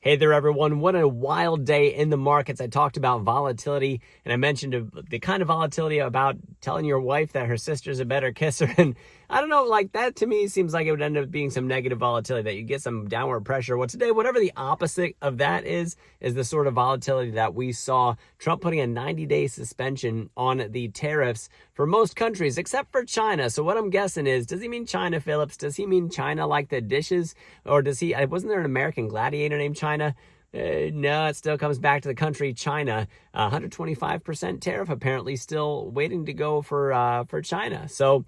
Hey there, everyone. What a wild day in the markets. I talked about volatility, and I mentioned the kind of volatility about telling your wife that her sister's a better kisser. And I don't know, like that to me seems like it would end up being some negative volatility, that you get some downward pressure. Well, today, whatever the opposite of that is the sort of volatility that we saw. Trump putting a 90-day suspension on the tariffs for most countries except for China. So what I'm guessing is, does he mean China, Phillips? Does he mean China like the dishes? Or does he, wasn't there an American gladiator named China? No, it still comes back to the country China. 125% tariff apparently still waiting to go for China. So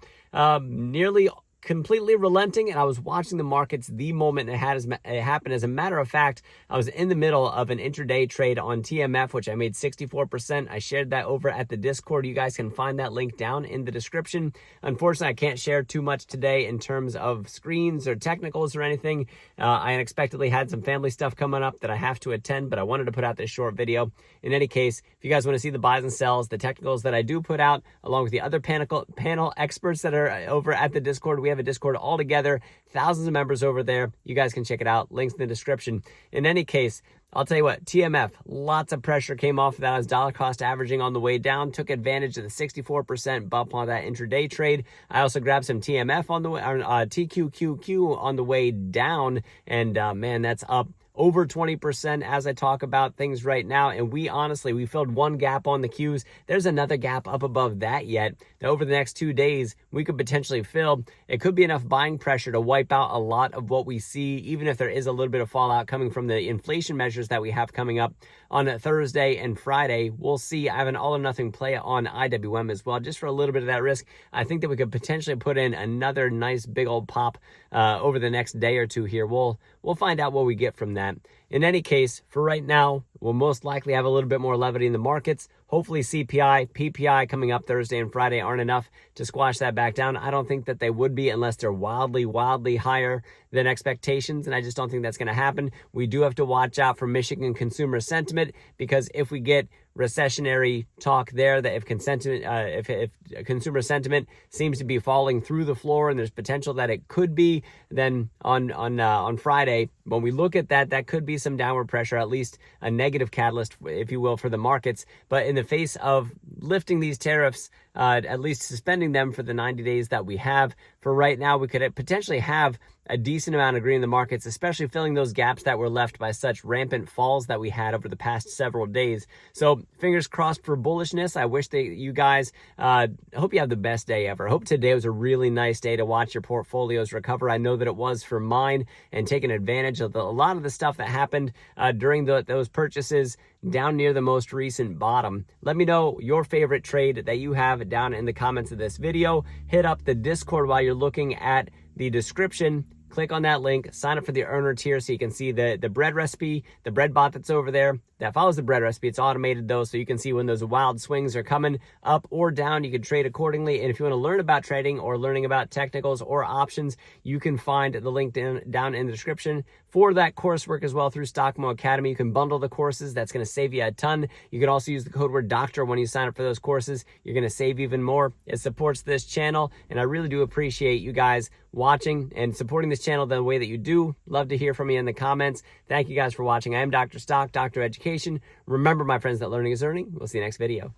nearly completely relenting, and I was watching the markets the moment it happened. As a matter of fact, I was in the middle of an intraday trade on TMF, which I made 64%. I shared that over at the Discord. You guys can find that link down in the description. Unfortunately, I can't share too much today in terms of screens or technicals or anything. I unexpectedly had some family stuff coming up that I have to attend, but I wanted to put out this short video. In any case, if you guys want to see the buys and sells, the technicals that I do put out, along with the other panel experts that are over at the Discord, we have a Discord all together, thousands of members over there. You guys can check it out. Links in the description. In any case, I'll tell you what, TMF, lots of pressure came off of that as dollar cost averaging on the way down, took advantage of the 64% bump on that intraday trade. I also grabbed some TMF on the way, TQQQ on the way down, and man, that's up over 20% as I talk about things right now. And we filled one gap on the Qs. There's another gap up above that yet that over the next 2 days we could potentially fill. It could be enough buying pressure to wipe out a lot of what we see, even if there is a little bit of fallout coming from the inflation measures that we have coming up on Thursday and Friday. We'll see. I have an all or nothing play on IWM as well, just for a little bit of that risk. I think that we could potentially put in another nice big old pop over the next day or two here. We'll find out what we get from that. In any case, for right now, we'll most likely have a little bit more levity in the markets. Hopefully CPI, PPI coming up Thursday and Friday aren't enough to squash that back down. I don't think that they would be unless they're wildly higher than expectations, and I just don't think that's going to happen. We do have to watch out for Michigan consumer sentiment, because if we get recessionary talk there, that if consumer sentiment seems to be falling through the floor and there's potential that it could be, then on Friday, when we look at that, that could be some downward pressure, at least a negative catalyst, if you will, for the markets. But in the face of lifting these tariffs, at least suspending them for the 90 days that we have, for right now, we could potentially have a decent amount of green in the markets, especially filling those gaps that were left by such rampant falls that we had over the past several days. So fingers crossed for bullishness. I wish that you guys, I hope you have the best day ever. I hope today was a really nice day to watch your portfolios recover. I know that it was for mine, and taking advantage of a lot of the stuff that happened during those purchases down near the most recent bottom. Let me know your favorite trade that you have down in the comments of this video. Hit up the Discord while you're looking at the description. Click on that link, sign up for the earner tier so you can see the bread recipe, the bread bot that's over there that follows the bread recipe. It's automated though, so you can see when those wild swings are coming up or down. You can trade accordingly. And if you want to learn about trading or learning about technicals or options, you can find the link down in the description for that coursework as well through Stockmo Academy. You can bundle the courses. That's going to save you a ton. You can also use the code word doctor when you sign up for those courses. You're going to save even more. It supports this channel, and I really do appreciate you guys watching and supporting this channel the way that you do. Love to hear from you in the comments. Thank you guys for watching. I am Dr. Stock, Dr. Education. Remember, my friends, that learning is earning. We'll see you next video.